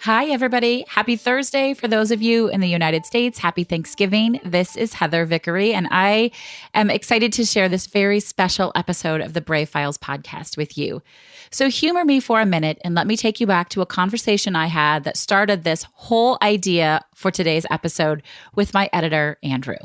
Hi, everybody. Happy Thursday for those of you in the United States. Happy Thanksgiving. This is Heather Vickery, and I am excited to share this very special episode of the Brave Files podcast with you. So humor me for a minute and let me take you back to a conversation I had that started this whole idea for today's episode with my editor, Andrew.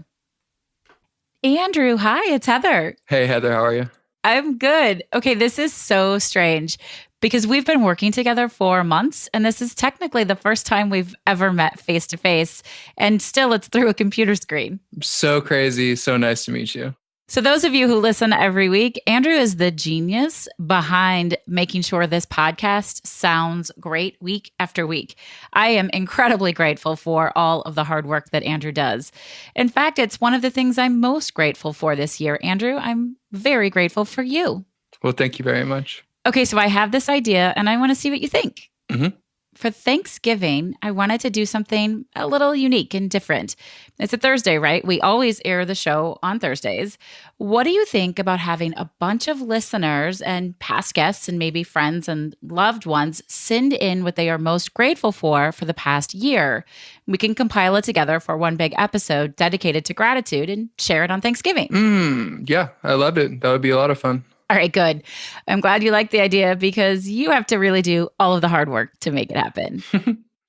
Andrew, hi, it's Heather. Hey, Heather, how are you? I'm good. Okay, this is so strange because we've been working together for months, and this is technically the first time we've ever met face to face, and still it's through a computer screen. So crazy. So nice to meet you. So those of you who listen every week, Andrew is the genius behind making sure this podcast sounds great week after week. I am incredibly grateful for all of the hard work that Andrew does. In fact, it's one of the things I'm most grateful for this year. Andrew, I'm very grateful for you. Well, thank you very much. Okay, so I have this idea and I want to see what you think. Mm-hmm. For Thanksgiving, I wanted to do something a little unique and different. It's a Thursday, right? We always air the show on Thursdays. What do you think about having a bunch of listeners and past guests and maybe friends and loved ones send in what they are most grateful for the past year? We can compile it together for one big episode dedicated to gratitude and share it on Thanksgiving. Yeah, I loved it. That would be a lot of fun. All right, good. I'm glad you like the idea because you have to really do all of the hard work to make it happen.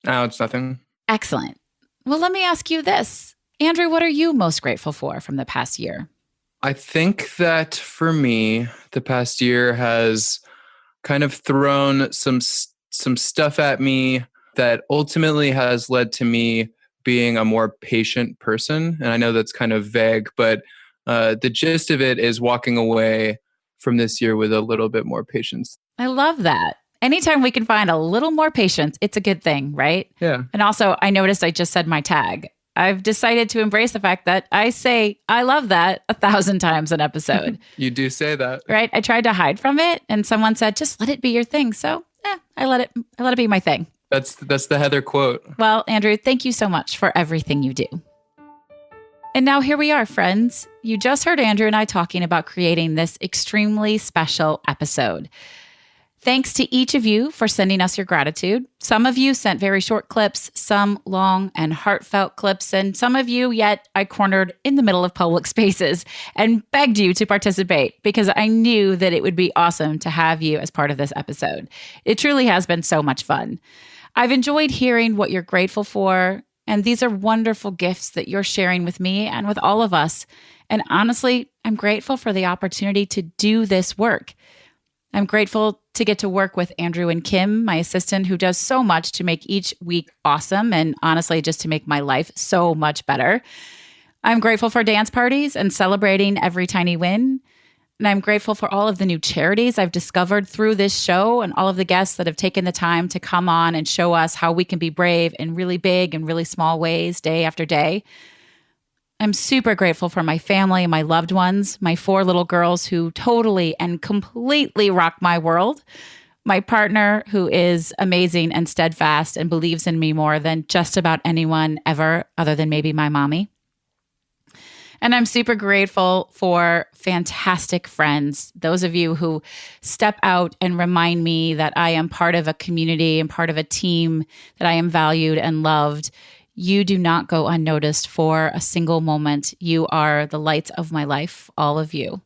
No, it's nothing. Excellent. Well, let me ask you this. Andrew, what are you most grateful for from the past year? I think that for me, the past year has kind of thrown some stuff at me that ultimately has led to me being a more patient person. And I know that's kind of vague, but the gist of it is walking away from this year with a little bit more patience. I love that. Anytime we can find a little more patience, it's a good thing, right? Yeah. And also, I noticed I just said my tag. I've decided to embrace the fact that I say, I love that 1,000 times an episode. You do say that. Right? I tried to hide from it and someone said, just let it be your thing. So I let it be my thing. That's the Heather quote. Well, Andrew, thank you so much for everything you do. And now here we are, friends. You just heard Andrew and I talking about creating this extremely special episode. Thanks to each of you for sending us your gratitude. Some of you sent very short clips, some long and heartfelt clips, and some of you yet I cornered in the middle of public spaces and begged you to participate because I knew that it would be awesome to have you as part of this episode. It truly has been so much fun. I've enjoyed hearing what you're grateful for. And these are wonderful gifts that you're sharing with me and with all of us. And honestly, I'm grateful for the opportunity to do this work. I'm grateful to get to work with Andrew and Kim, my assistant, who does so much to make each week awesome and honestly just to make my life so much better. I'm grateful for dance parties and celebrating every tiny win. And I'm grateful for all of the new charities I've discovered through this show and all of the guests that have taken the time to come on and show us how we can be brave in really big and really small ways day after day. I'm super grateful for my family and my loved ones, my 4 little girls who totally and completely rock my world, my partner who is amazing and steadfast and believes in me more than just about anyone ever other than maybe my mommy. And I'm super grateful for fantastic friends, those of you who step out and remind me that I am part of a community and part of a team, that I am valued and loved. You do not go unnoticed for a single moment. You are the lights of my life, all of you.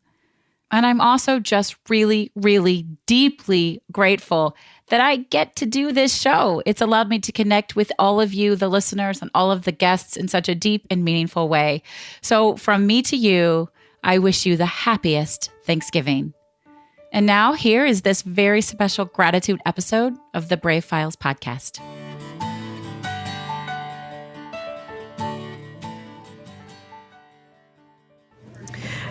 And I'm also just really, really deeply grateful that I get to do this show. It's allowed me to connect with all of you, the listeners, and all of the guests in such a deep and meaningful way. So from me to you, I wish you the happiest Thanksgiving. And now here is this very special gratitude episode of the Brave Files podcast.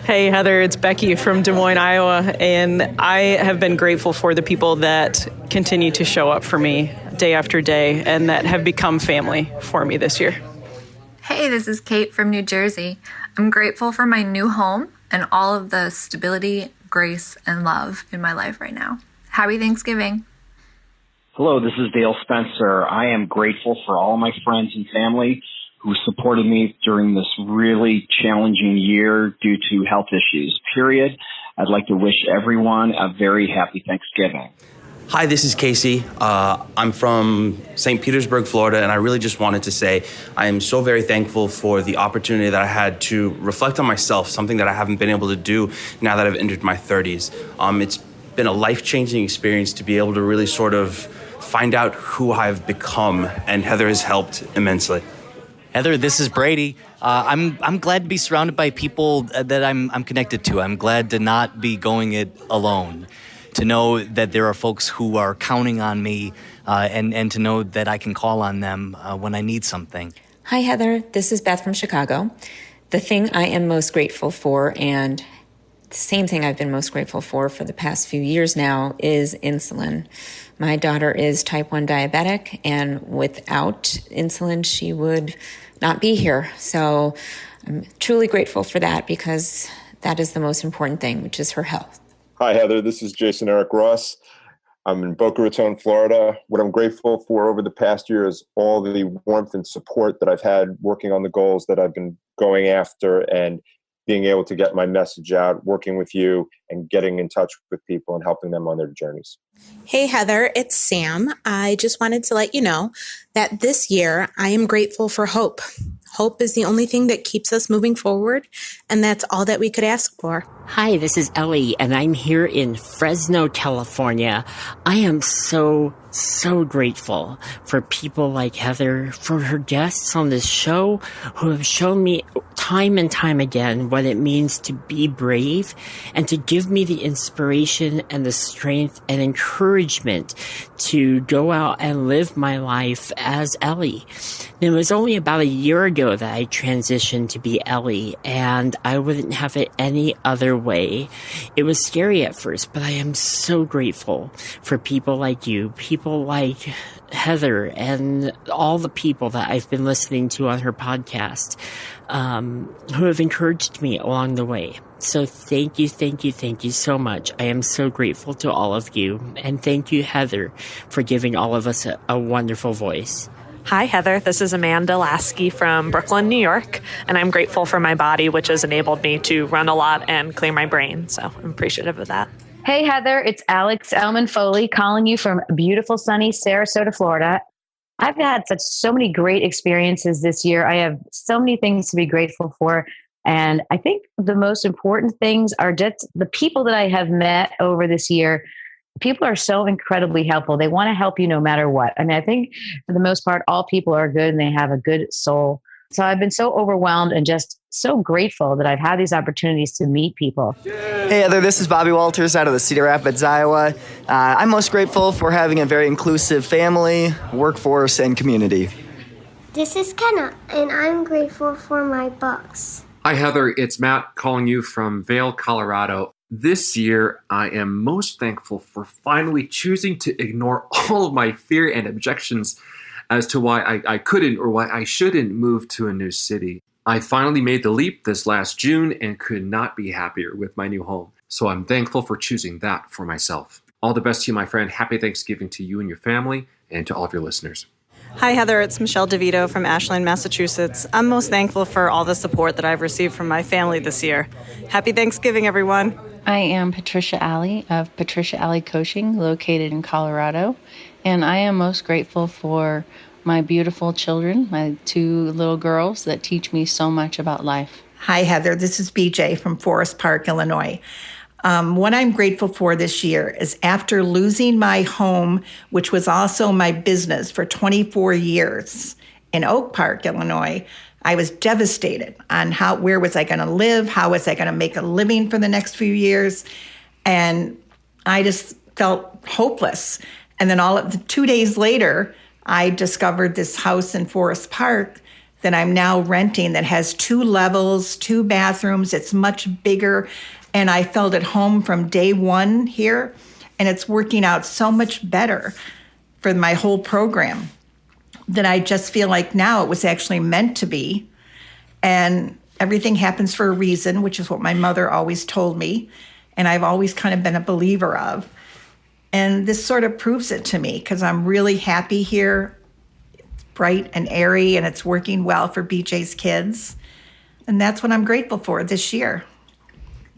Hey, Heather, it's Becky from Des Moines, Iowa, and I have been grateful for the people that continue to show up for me day after day and that have become family for me this year. Hey, this is Kate from New Jersey. I'm grateful for my new home and all of the stability, grace, and love in my life right now. Happy Thanksgiving. Hello, this is Dale Spencer. I am grateful for all my friends and family who supported me during this really challenging year due to health issues, period. I'd like to wish everyone a very happy Thanksgiving. Hi, this is Casey. I'm from St. Petersburg, Florida, and I really just wanted to say I am so very thankful for the opportunity that I had to reflect on myself, something that I haven't been able to do now that I've entered my 30s. It's been a life-changing experience to be able to really sort of find out who I've become, and Heather has helped immensely. Heather, this is Brady. I'm glad to be surrounded by people that I'm connected to. I'm glad to not be going it alone. To know that there are folks who are counting on me and to know that I can call on them when I need something. Hi, Heather. This is Beth from Chicago. The thing I am most grateful for, and the same thing I've been most grateful for the past few years now, is insulin. My daughter is type 1 diabetic, and without insulin, she would not be here. So I'm truly grateful for that because that is the most important thing, which is her health. Hi, Heather. This is Jason Eric Ross. I'm in Boca Raton, Florida. What I'm grateful for over the past year is all the warmth and support that I've had working on the goals that I've been going after and being able to get my message out, working with you and getting in touch with people and helping them on their journeys. Hey, Heather, it's Sam. I just wanted to let you know that this year I am grateful for hope. Hope is the only thing that keeps us moving forward, and that's all that we could ask for. Hi, this is Ellie, and I'm here in Fresno, California. I am so grateful for people like Heather, for her guests on this show who have shown me time and time again what it means to be brave and to give me the inspiration and the strength and encouragement to go out and live my life as Ellie. It was only about a year ago that I transitioned to be Ellie, and I wouldn't have it any other way. It was scary at first, but I am so grateful for people like you, people like Heather, and all the people that I've been listening to on her podcast, who have encouraged me along the way. So thank you so much. I am so grateful to all of you. And thank you, Heather, for giving all of us a wonderful voice. Hi, Heather. This is Amanda Lasky from Brooklyn, New York, and I'm grateful for my body, which has enabled me to run a lot and clear my brain. So I'm appreciative of that. Hey, Heather. It's Alex Elman Foley calling you from beautiful, sunny Sarasota, Florida. I've had so many great experiences this year. I have so many things to be grateful for. And I think the most important things are just the people that I have met over this year. People are so incredibly helpful. They want to help you no matter what. I mean, I think for the most part, all people are good and they have a good soul. So I've been so overwhelmed and just so grateful that I've had these opportunities to meet people. Hey, Heather, this is Bobby Walters out of the Cedar Rapids, Iowa. I'm most grateful for having a very inclusive family, workforce, and community. This is Kenna, and I'm grateful for my books. Hi, Heather. It's Matt calling you from Vail, Colorado. This year, I am most thankful for finally choosing to ignore all of my fear and objections as to why I couldn't or why I shouldn't move to a new city. I finally made the leap this last June and could not be happier with my new home. So I'm thankful for choosing that for myself. All the best to you, my friend. Happy Thanksgiving to you and your family and to all of your listeners. Hi, Heather. It's Michelle DeVito from Ashland, Massachusetts. I'm most thankful for all the support that I've received from my family this year. Happy Thanksgiving, everyone. I am Patricia Alley of Patricia Alley Coaching, located in Colorado, and I am most grateful for my beautiful children, my 2 little girls that teach me so much about life. Hi, Heather. This is BJ from Forest Park, Illinois. What I'm grateful for this year is after losing my home, which was also my business for 24 years in Oak Park, Illinois, I was devastated on where was I going to live? How was I going to make a living for the next few years? And I just felt hopeless. And then 2 days later, I discovered this house in Forest Park that I'm now renting that has 2 levels, 2 bathrooms. It's much bigger. And I felt at home from day one here. And it's working out so much better for my whole program that I just feel like now it was actually meant to be. And everything happens for a reason, which is what my mother always told me. And I've always kind of been a believer of. And this sort of proves it to me because I'm really happy here. It's bright and airy and it's working well for BJ's kids. And that's what I'm grateful for this year.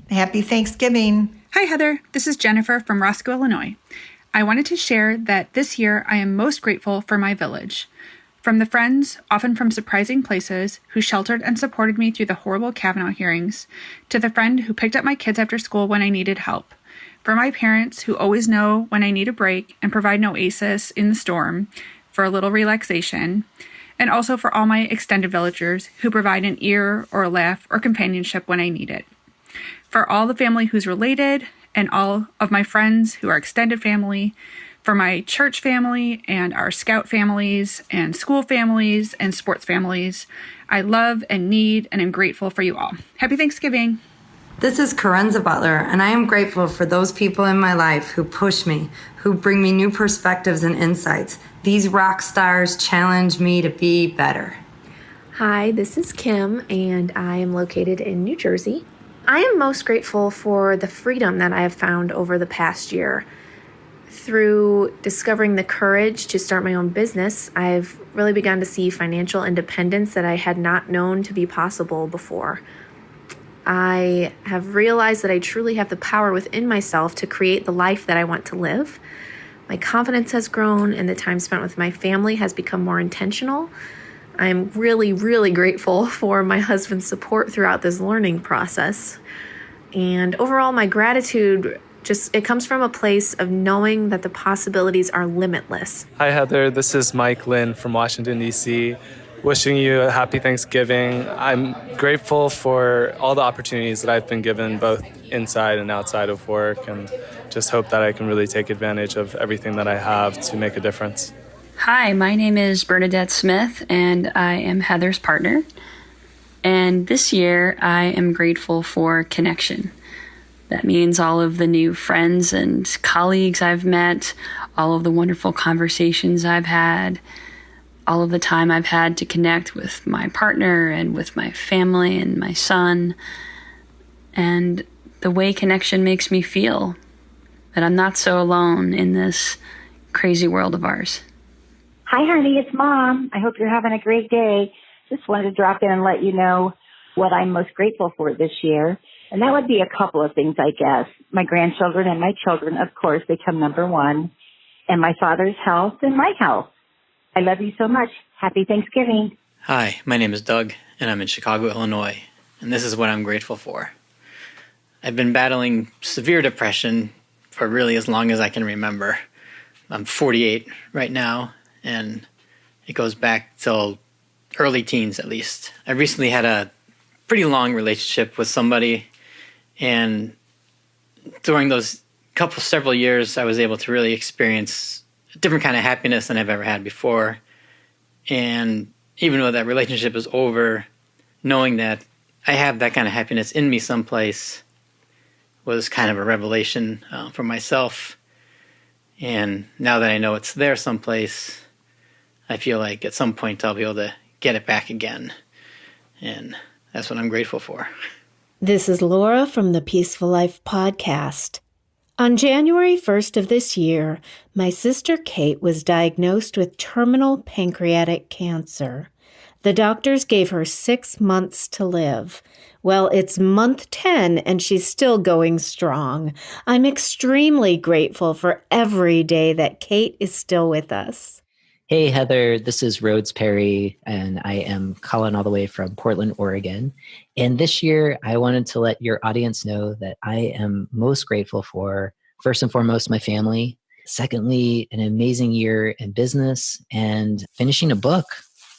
Happy Thanksgiving. Hi, Heather. This is Jennifer from Roscoe, Illinois. I wanted to share that this year I am most grateful for my village. From the friends, often from surprising places, who sheltered and supported me through the horrible Kavanaugh hearings, to the friend who picked up my kids after school when I needed help. For my parents, who always know when I need a break and provide an oasis in the storm for a little relaxation. And also for all my extended villagers who provide an ear or a laugh or companionship when I need it. For all the family who's related and all of my friends who are extended family, for my church family and our scout families and school families and sports families, I love and need and am grateful for you all. Happy Thanksgiving. This is Karenza Butler, and I am grateful for those people in my life who push me, who bring me new perspectives and insights. These rock stars challenge me to be better. Hi, this is Kim, and I am located in New Jersey. I am most grateful for the freedom that I have found over the past year. Through discovering the courage to start my own business, I've really begun to see financial independence that I had not known to be possible before. I have realized that I truly have the power within myself to create the life that I want to live. My confidence has grown, and the time spent with my family has become more intentional. I'm really, really grateful for my husband's support throughout this learning process. And overall, my gratitude it comes from a place of knowing that the possibilities are limitless. Hi, Heather. This is Mike Lynn from Washington, D.C. Wishing you a happy Thanksgiving. I'm grateful for all the opportunities that I've been given, both inside and outside of work, and just hope that I can really take advantage of everything that I have to make a difference. Hi, my name is Bernadette Smith, and I am Heather's partner. And this year, I am grateful for connection. That means all of the new friends and colleagues I've met, all of the wonderful conversations I've had, all of the time I've had to connect with my partner and with my family and my son, and the way connection makes me feel that I'm not so alone in this crazy world of ours. Hi, honey, it's Mom. I hope you're having a great day. Just wanted to drop in and let you know what I'm most grateful for this year. And that would be a couple of things, I guess. My grandchildren and my children, of course, they come number one. And my father's health and my health. I love you so much. Happy Thanksgiving. Hi, my name is Doug, and I'm in Chicago, Illinois. And this is what I'm grateful for. I've been battling severe depression for really as long as I can remember. I'm 48 right now, and it goes back till early teens at least. I recently had a pretty long relationship with somebody, and during those several years, I was able to really experience a different kind of happiness than I've ever had before. And even though that relationship is over, knowing that I have that kind of happiness in me someplace was kind of a revelation for myself. And now that I know it's there someplace, I feel like at some point I'll be able to get it back again. And that's what I'm grateful for. This is Laura from the Peaceful Life podcast. On January 1st of this year, my sister Kate was diagnosed with terminal pancreatic cancer. The doctors gave her 6 months to live. Well, it's month 10 and she's still going strong. I'm extremely grateful for every day that Kate is still with us. Hey, Heather, this is Rhodes Perry, and I am calling all the way from Portland, Oregon. And this year, I wanted to let your audience know that I am most grateful for, first and foremost, my family. Secondly, an amazing year in business and finishing a book.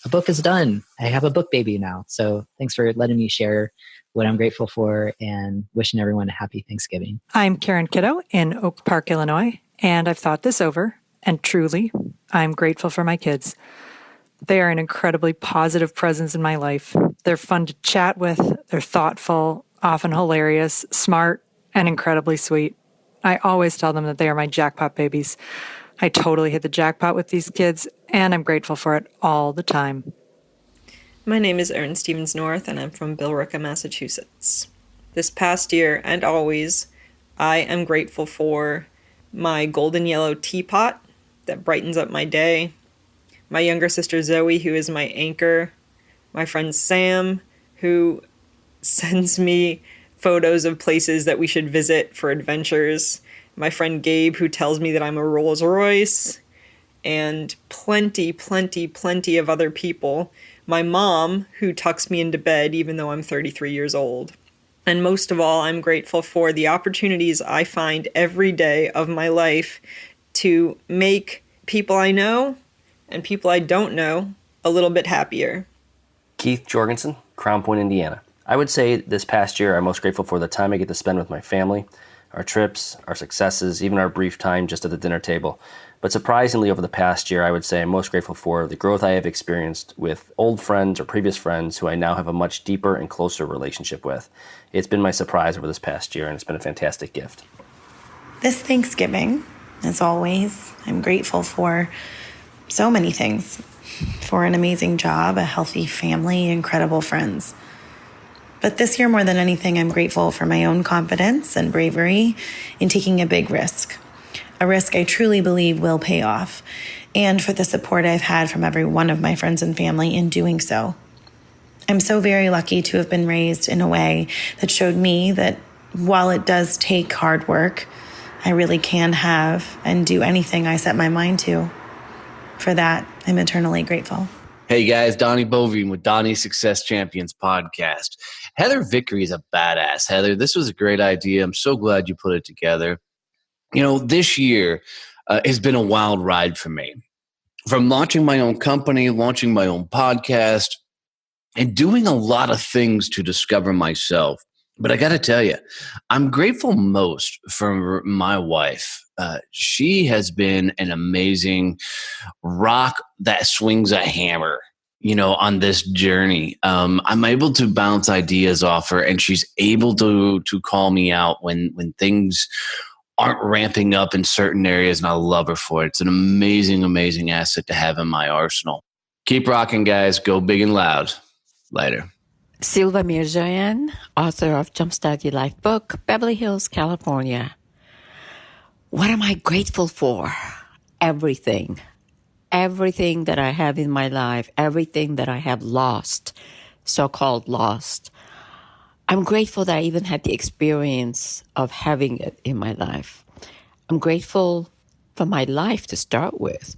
A book is done. I have a book baby now. So thanks for letting me share what I'm grateful for and wishing everyone a happy Thanksgiving. I'm Karen Kiddo in Oak Park, Illinois, and I've thought this over. And truly, I'm grateful for my kids. They are an incredibly positive presence in my life. They're fun to chat with. They're thoughtful, often hilarious, smart, and incredibly sweet. I always tell them that they are my jackpot babies. I totally hit the jackpot with these kids, and I'm grateful for it all the time. My name is Erin Stevens North, and I'm from Billerica, Massachusetts. This past year, and always, I am grateful for my golden yellow teapot that brightens up my day, my younger sister Zoe, who is my anchor, my friend Sam, who sends me photos of places that we should visit for adventures, my friend Gabe, who tells me that I'm a Rolls Royce, and plenty of other people. My mom, who tucks me into bed even though I'm 33 years old. And most of all, I'm grateful for the opportunities I find every day of my life to make people I know and people I don't know a little bit happier. Keith Jorgensen, Crown Point, Indiana. I would say this past year I'm most grateful for the time I get to spend with my family, our trips, our successes, even our brief time just at the dinner table. But surprisingly, over the past year, I would say I'm most grateful for the growth I have experienced with old friends or previous friends who I now have a much deeper and closer relationship with. It's been my surprise over this past year, and it's been a fantastic gift. This Thanksgiving, as always, I'm grateful for so many things. For an amazing job, a healthy family, incredible friends. But this year, more than anything, I'm grateful for my own confidence and bravery in taking a big risk. A risk I truly believe will pay off, and for the support I've had from every one of my friends and family in doing so. I'm so very lucky to have been raised in a way that showed me that while it does take hard work, I really can have and do anything I set my mind to. For that, I'm eternally grateful. Hey guys, Donnie Bovine with Donnie's Success Champions podcast. Heather Vickery is a badass. Heather, this was a great idea. I'm so glad you put it together. You know, this year has been a wild ride for me. From launching my own company, launching my own podcast, and doing a lot of things to discover myself. But I got to tell you, I'm grateful most for my wife. She has been an amazing rock that swings a hammer, you know, on this journey. I'm able to bounce ideas off her, and she's able to call me out when things aren't ramping up in certain areas, and I love her for it. It's an amazing, amazing asset to have in my arsenal. Keep rocking, guys. Go big and loud. Later. Silva Mirzoyan, author of Jumpstart Your Life book, Beverly Hills, California. What am I grateful for? Everything. Everything that I have in my life, everything that I have lost, so-called lost. I'm grateful that I even had the experience of having it in my life. I'm grateful for my life to start with,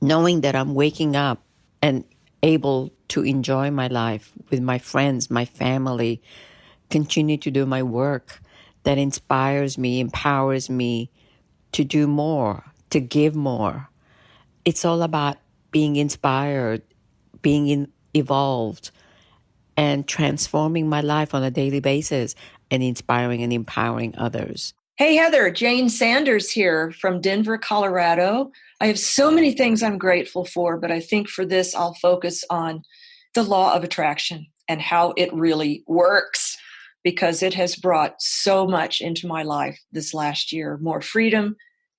knowing that I'm waking up and able to enjoy my life with my friends, my family, continue to do my work that inspires me, empowers me to do more, to give more. It's all about being inspired, being evolved, and transforming my life on a daily basis and inspiring and empowering others. Hey, Heather, Jane Sanders here from Denver, Colorado. I have so many things I'm grateful for, but I think for this, I'll focus on the law of attraction and how it really works, because it has brought so much into my life this last year, more freedom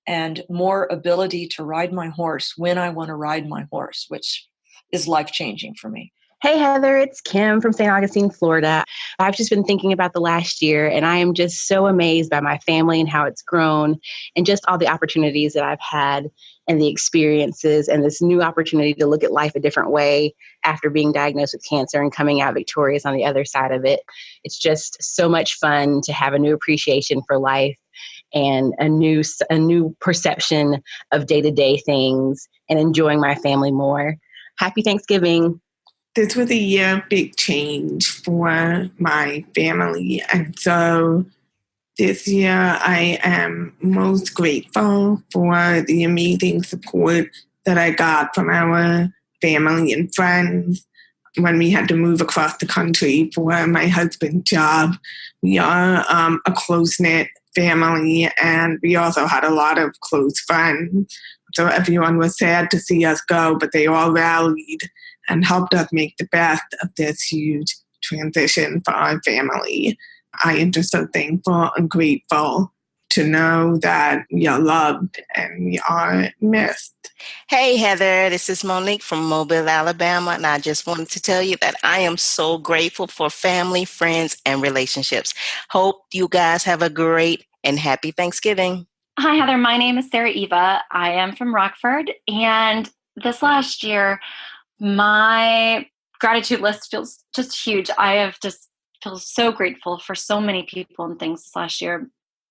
and more ability to ride my horse when I want to ride my horse, which is life-changing for me. Hey, Heather, it's Kim from St. Augustine, Florida. I've just been thinking about the last year, and I am just so amazed by my family and how it's grown and just all the opportunities that I've had and the experiences and this new opportunity to look at life a different way after being diagnosed with cancer and coming out victorious on the other side of it. It's just so much fun to have a new appreciation for life and a new perception of day-to-day things and enjoying my family more. Happy Thanksgiving. This was a year of big change for my family. And so this year I am most grateful for the amazing support that I got from our family and friends when we had to move across the country for my husband's job. We are a close-knit family, and we also had a lot of close friends. So everyone was sad to see us go, but they all rallied and helped us make the best of this huge transition for our family. I am just so thankful and grateful to know that we are loved and we are missed. Hey, Heather, this is Monique from Mobile, Alabama, and I just wanted to tell you that I am so grateful for family, friends, and relationships. Hope you guys have a great and happy Thanksgiving. Hi, Heather. My name is Sarah Eva. I am from Rockford, and this last year, my gratitude list feels just huge. I have just feel so grateful for so many people and things this last year.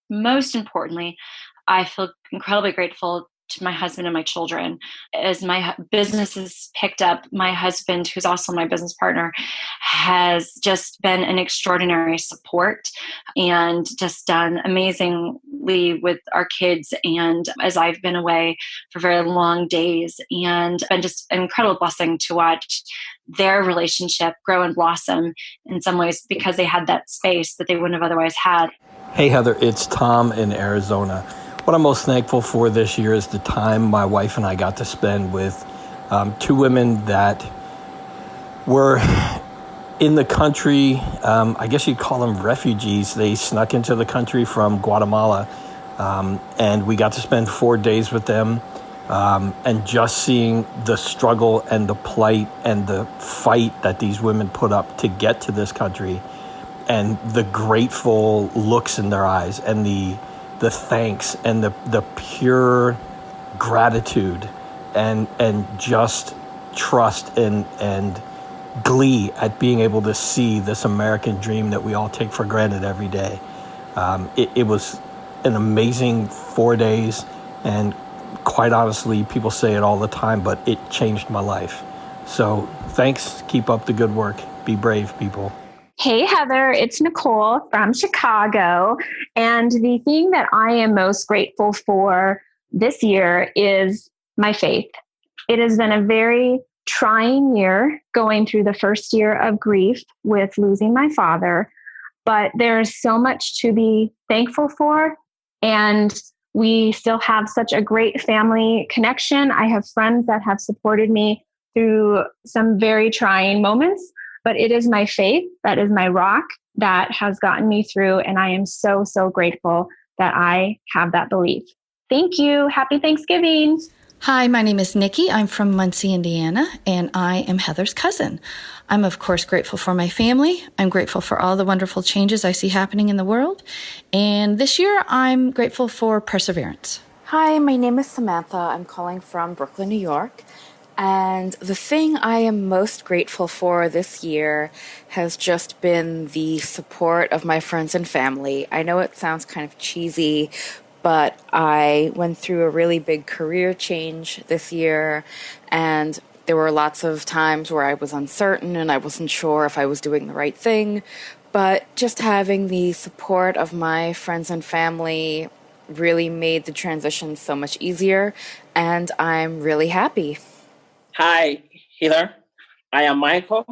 Most importantly, I feel incredibly grateful to my husband and my children. As my business has picked up, my husband, who's also my business partner, has just been an extraordinary support and just done amazingly with our kids. And as I've been away for very long days, and been just an incredible blessing to watch their relationship grow and blossom in some ways because they had that space that they wouldn't have otherwise had. Hey Heather, it's Tom in Arizona. What I'm most thankful for this year is the time my wife and I got to spend with two women that were in the country. I guess you'd call them refugees. They snuck into the country from Guatemala, and we got to spend 4 days with them, and just seeing the struggle and the plight and the fight that these women put up to get to this country, and the grateful looks in their eyes, and the thanks, and the pure gratitude, and just trust and glee at being able to see this American dream that we all take for granted every day. It was an amazing 4 days, and quite honestly, people say it all the time, but it changed my life. So thanks. Keep up the good work. Be brave, people. Hey, Heather, it's Nicole from Chicago. And the thing that I am most grateful for this year is my faith. It has been a very trying year going through the first year of grief with losing my father, but there is so much to be thankful for. And we still have such a great family connection. I have friends that have supported me through some very trying moments. But it is my faith, that is my rock, that has gotten me through. And I am so, so grateful that I have that belief. Thank you. Happy Thanksgiving. Hi, my name is Nikki. I'm from Muncie, Indiana, and I am Heather's cousin. I'm, of course, grateful for my family. I'm grateful for all the wonderful changes I see happening in the world. And this year, I'm grateful for perseverance. Hi, my name is Samantha. I'm calling from Brooklyn, New York. And the thing I am most grateful for this year has just been the support of my friends and family. I know it sounds kind of cheesy, but I went through a really big career change this year, and there were lots of times where I was uncertain and I wasn't sure if I was doing the right thing. But just having the support of my friends and family really made the transition so much easier, and I'm really happy. Hi, Heather. I am Michael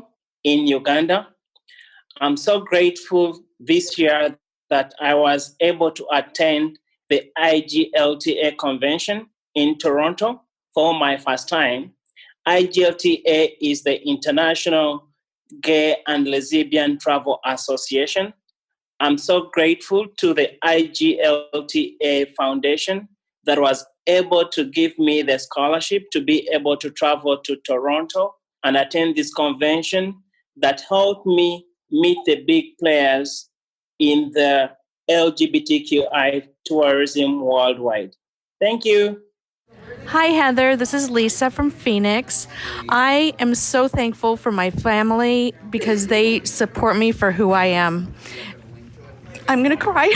in Uganda. I'm so grateful this year that I was able to attend the IGLTA convention in Toronto for my first time. IGLTA is the International Gay and Lesbian Travel Association. I'm so grateful to the IGLTA Foundation that was able to give me the scholarship to be able to travel to Toronto and attend this convention that helped me meet the big players in the LGBTQI tourism worldwide. Thank you. Hi, Heather. This is Lisa from Phoenix. I am so thankful for my family because they support me for who I am. I'm going to cry.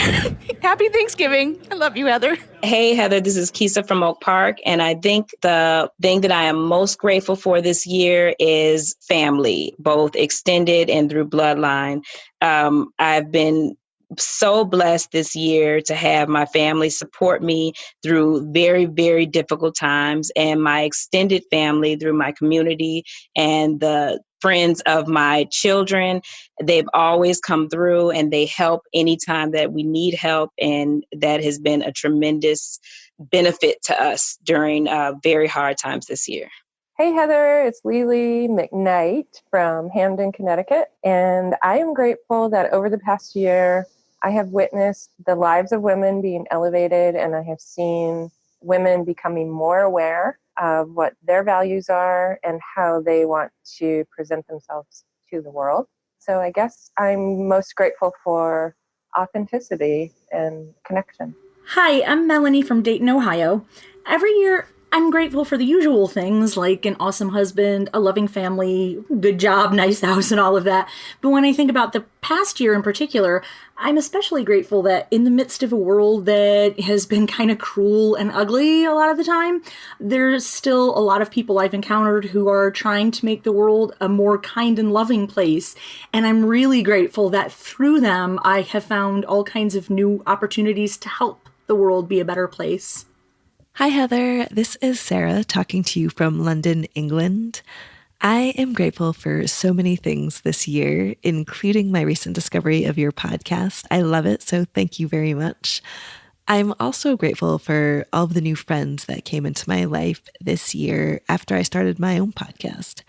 Happy Thanksgiving. I love you, Heather. Hey, Heather, this is Kisa from Oak Park. And I think the thing that I am most grateful for this year is family, both extended and through bloodline. I've been so blessed this year to have my family support me through very, very difficult times, and my extended family through my community and the friends of my children. They've always come through and they help anytime that we need help. And that has been a tremendous benefit to us during very hard times this year. Hey, Heather, it's Lily McKnight from Hamden, Connecticut. And I am grateful that over the past year, I have witnessed the lives of women being elevated, and I have seen women becoming more aware of what their values are and how they want to present themselves to the world. So I guess I'm most grateful for authenticity and connection. Hi, I'm Melanie from Dayton, Ohio. Every year, I'm grateful for the usual things like an awesome husband, a loving family, good job, nice house, and all of that. But when I think about the past year in particular, I'm especially grateful that in the midst of a world that has been kind of cruel and ugly a lot of the time, there's still a lot of people I've encountered who are trying to make the world a more kind and loving place. And I'm really grateful that through them, I have found all kinds of new opportunities to help the world be a better place. Hi, Heather. This is Sarah talking to you from London, England. I am grateful for so many things this year, including my recent discovery of your podcast. I love it, so thank you very much. I'm also grateful for all of the new friends that came into my life this year after I started my own podcast,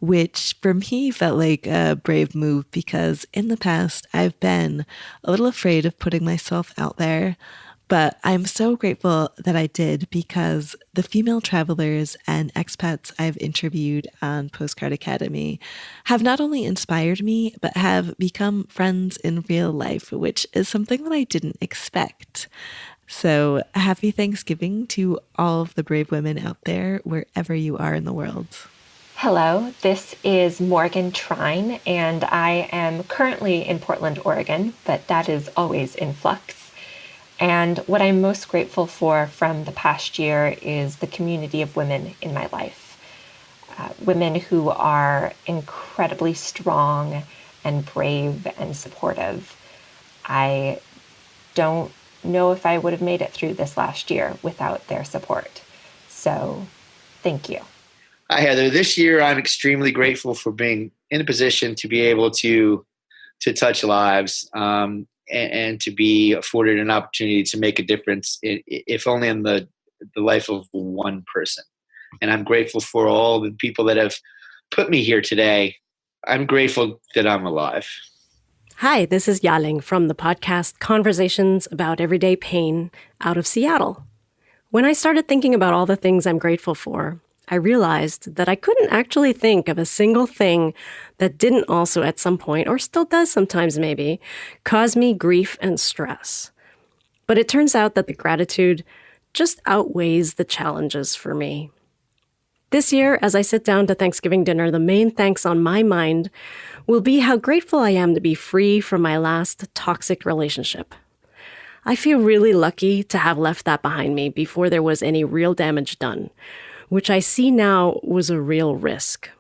which for me felt like a brave move because in the past I've been a little afraid of putting myself out there. But I'm so grateful that I did because the female travelers and expats I've interviewed on Postcard Academy have not only inspired me, but have become friends in real life, which is something that I didn't expect. So happy Thanksgiving to all of the brave women out there, wherever you are in the world. Hello, this is Morgan Trine, and I am currently in Portland, Oregon, but that is always in flux. And what I'm most grateful for from the past year is the community of women in my life. Women who are incredibly strong and brave and supportive. I don't know if I would have made it through this last year without their support. So thank you. Hi, Heather. This year, I'm extremely grateful for being in a position to be able to touch lives. And to be afforded an opportunity to make a difference, if only in the life of one person. And I'm grateful for all the people that have put me here today. I'm grateful that I'm alive. Hi, this is Yaling from the podcast Conversations About Everyday Pain out of Seattle. When I started thinking about all the things I'm grateful for, I realized that I couldn't actually think of a single thing that didn't also at some point, or still does sometimes maybe, cause me grief and stress. But it turns out that the gratitude just outweighs the challenges for me. This year, as I sit down to Thanksgiving dinner, the main thanks on my mind will be how grateful I am to be free from my last toxic relationship. I feel really lucky to have left that behind me before there was any real damage done, which I see now was a real risk.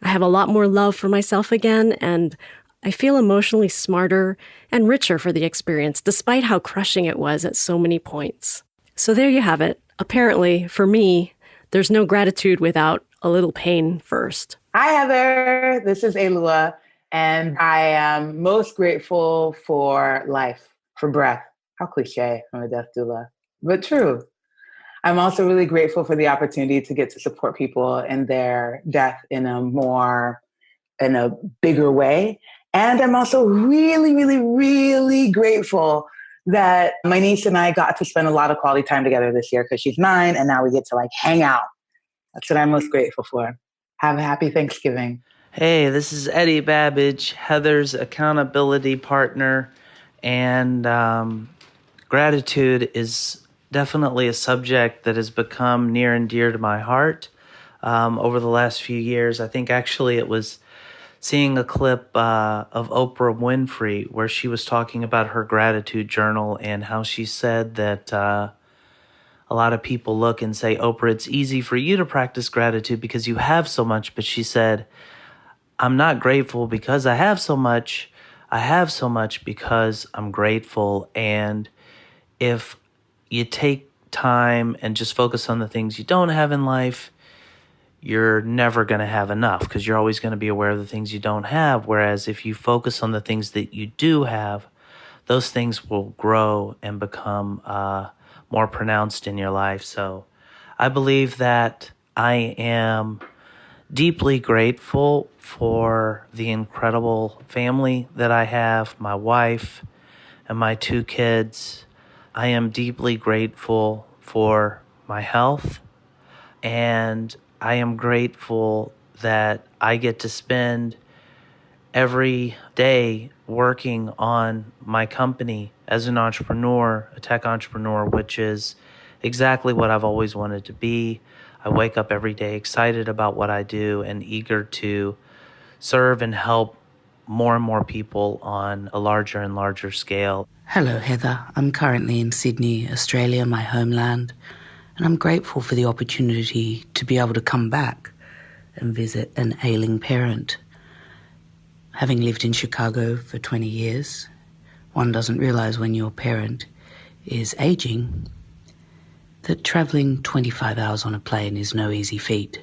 I have a lot more love for myself again, and I feel emotionally smarter and richer for the experience, despite how crushing it was at so many points. So there you have it. Apparently, for me, there's no gratitude without a little pain first. Hi, Heather. This is Elua, and I am most grateful for life, for breath. How cliche from a death doula, but true. I'm also really grateful for the opportunity to get to support people in their death in a bigger way. And I'm also really, really, really grateful that my niece and I got to spend a lot of quality time together this year because she's 9 and now we get to hang out. That's what I'm most grateful for. Have a happy Thanksgiving. Hey, this is Eddie Babbage, Heather's accountability partner, and gratitude is definitely a subject that has become near and dear to my heart over the last few years. I think actually it was seeing a clip of Oprah Winfrey where she was talking about her gratitude journal and how she said that a lot of people look and say, Oprah, it's easy for you to practice gratitude because you have so much. But she said, I'm not grateful because I have so much. I have so much because I'm grateful. And if you take time and just focus on the things you don't have in life, you're never going to have enough because you're always going to be aware of the things you don't have. Whereas if you focus on the things that you do have, those things will grow and become more pronounced in your life. So I believe that I am deeply grateful for the incredible family that I have, my wife and my 2 kids. I am deeply grateful for my health, and I am grateful that I get to spend every day working on my company as an entrepreneur, a tech entrepreneur, which is exactly what I've always wanted to be. I wake up every day excited about what I do and eager to serve and help more and more people on a larger and larger scale. Hello, Heather. I'm currently in Sydney, Australia, my homeland, and I'm grateful for the opportunity to be able to come back and visit an ailing parent. Having lived in Chicago for 20 years, one doesn't realize when your parent is aging that traveling 25 hours on a plane is no easy feat.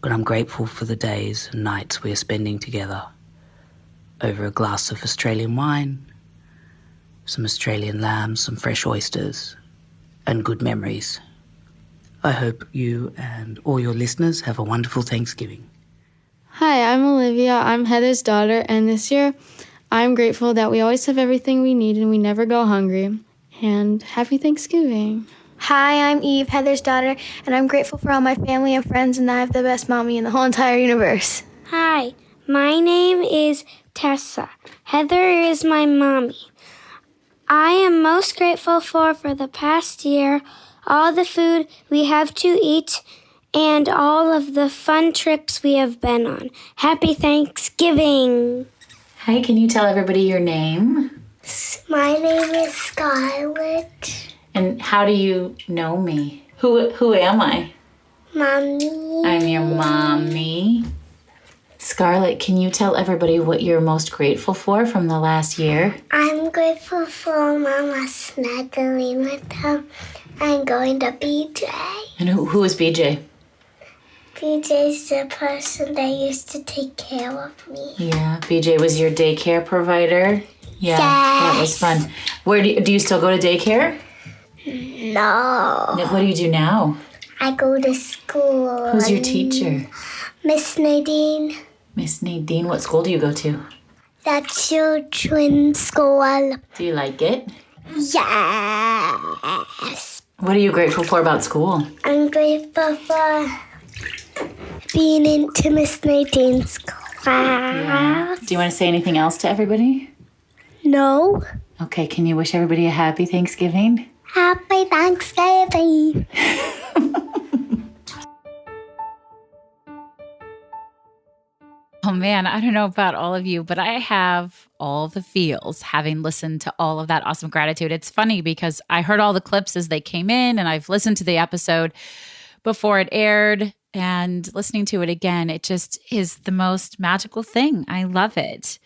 But I'm grateful for the days and nights we're spending together over a glass of Australian wine, some Australian lamb, some fresh oysters, and good memories. I hope you and all your listeners have a wonderful Thanksgiving. Hi, I'm Olivia. I'm Heather's daughter, and this year I'm grateful that we always have everything we need and we never go hungry. And happy Thanksgiving. Hi, I'm Eve, Heather's daughter, and I'm grateful for all my family and friends, and that I have the best mommy in the whole entire universe. Hi, my name is Tessa. Heather is my mommy. I am most grateful for the past year, all the food we have to eat, and all of the fun trips we have been on. Happy Thanksgiving! Hi, can you tell everybody your name? My name is Scarlett. And how do you know me? Who am I? Mommy. I'm your mommy. Scarlett, can you tell everybody what you're most grateful for from the last year? I'm grateful for Mama snuggling with them and going to BJ. And who is BJ? BJ's the person that used to take care of me. Yeah, BJ was your daycare provider? Yeah, That was fun. Where do you still go to daycare? No. What do you do now? I go to school. Who's your teacher? Miss Nadine. Miss Nadine, what school do you go to? The children's school. Do you like it? Yes. What are you grateful for about school? I'm grateful for being into Miss Nadine's class. Yeah. Do you want to say anything else to everybody? No. Okay, can you wish everybody a happy Thanksgiving? Happy Thanksgiving. Oh man, I don't know about all of you, but I have all the feels having listened to all of that awesome gratitude. It's funny because I heard all the clips as they came in and I've listened to the episode before it aired, and listening to it again, it just is the most magical thing. I love it.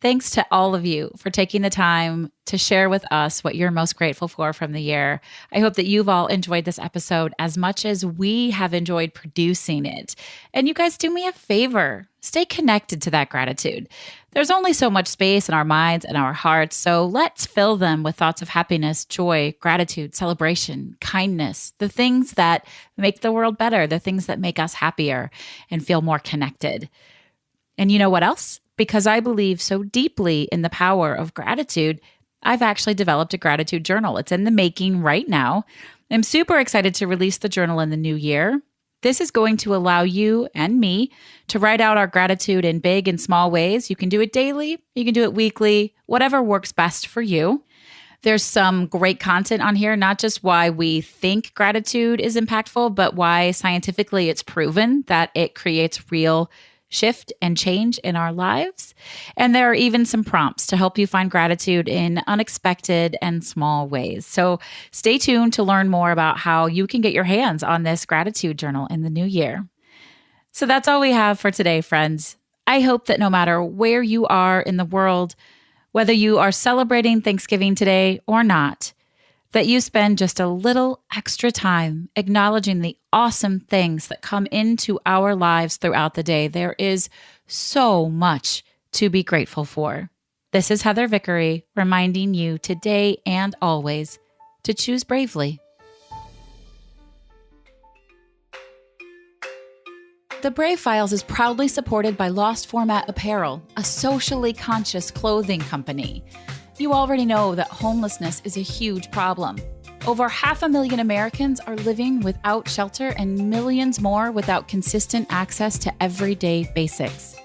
Thanks to all of you for taking the time to share with us what you're most grateful for from the year. I hope that you've all enjoyed this episode as much as we have enjoyed producing it. And you guys, do me a favor. Stay connected to that gratitude. There's only so much space in our minds and our hearts, so let's fill them with thoughts of happiness, joy, gratitude, celebration, kindness, the things that make the world better, the things that make us happier and feel more connected. And you know what else? Because I believe so deeply in the power of gratitude, I've actually developed a gratitude journal. It's in the making right now. I'm super excited to release the journal in the new year. This is going to allow you and me to write out our gratitude in big and small ways. You can do it daily, you can do it weekly, whatever works best for you. There's some great content on here, not just why we think gratitude is impactful, but why scientifically it's proven that it creates real shift and change in our lives. And there are even some prompts to help you find gratitude in unexpected and small ways. So stay tuned to learn more about how you can get your hands on this gratitude journal in the new year. So that's all we have for today, friends. I hope that no matter where you are in the world, whether you are celebrating Thanksgiving today or not, that you spend just a little extra time acknowledging the awesome things that come into our lives throughout the day. There is so much to be grateful for. This is Heather Vickery reminding you today and always to choose bravely. The Brave Files is proudly supported by Lost Format Apparel, a socially conscious clothing company. You already know that homelessness is a huge problem. Over 500,000 Americans are living without shelter and millions more without consistent access to everyday basics.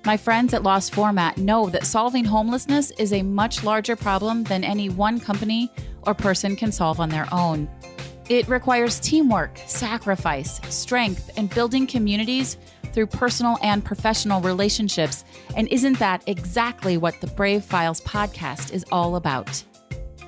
My friends at Lost Format know that solving homelessness is a much larger problem than any one company or person can solve on their own. It requires teamwork, sacrifice, strength, and building communities through personal and professional relationships. And isn't that exactly what the Brave Files podcast is all about?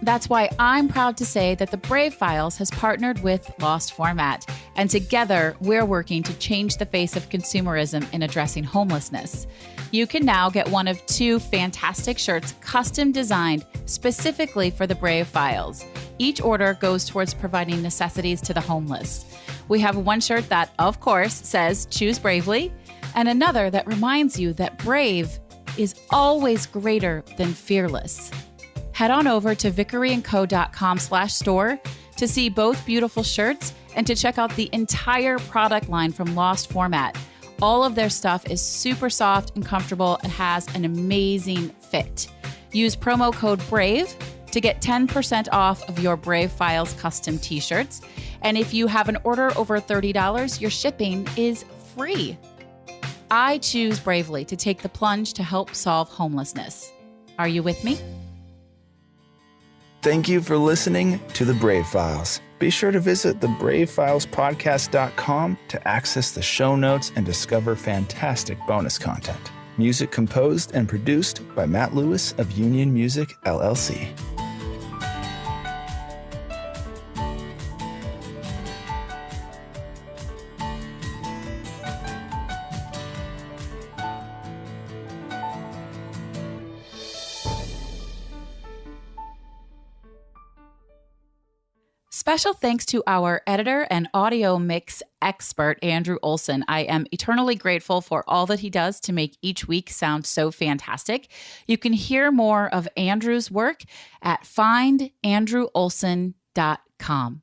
That's why I'm proud to say that the Brave Files has partnered with Lost Format, and together we're working to change the face of consumerism in addressing homelessness. You can now get one of 2 fantastic shirts custom designed specifically for the Brave Files. Each order goes towards providing necessities to the homeless. We have one shirt that, of course, says "Choose Bravely," and another that reminds you that brave is always greater than fearless. Head on over to vickeryandco.com/store to see both beautiful shirts and to check out the entire product line from Lost Format. All of their stuff is super soft and comfortable and has an amazing fit. Use promo code BRAVE to get 10% off of your Brave Files custom t-shirts. And if you have an order over $30, your shipping is free. I choose bravely to take the plunge to help solve homelessness. Are you with me? Thank you for listening to The Brave Files. Be sure to visit thebravefilespodcast.com to access the show notes and discover fantastic bonus content. Music composed and produced by Matt Lewis of Union Music, LLC. Special thanks to our editor and audio mix expert, Andrew Olson. I am eternally grateful for all that he does to make each week sound so fantastic. You can hear more of Andrew's work at findandrewolson.com.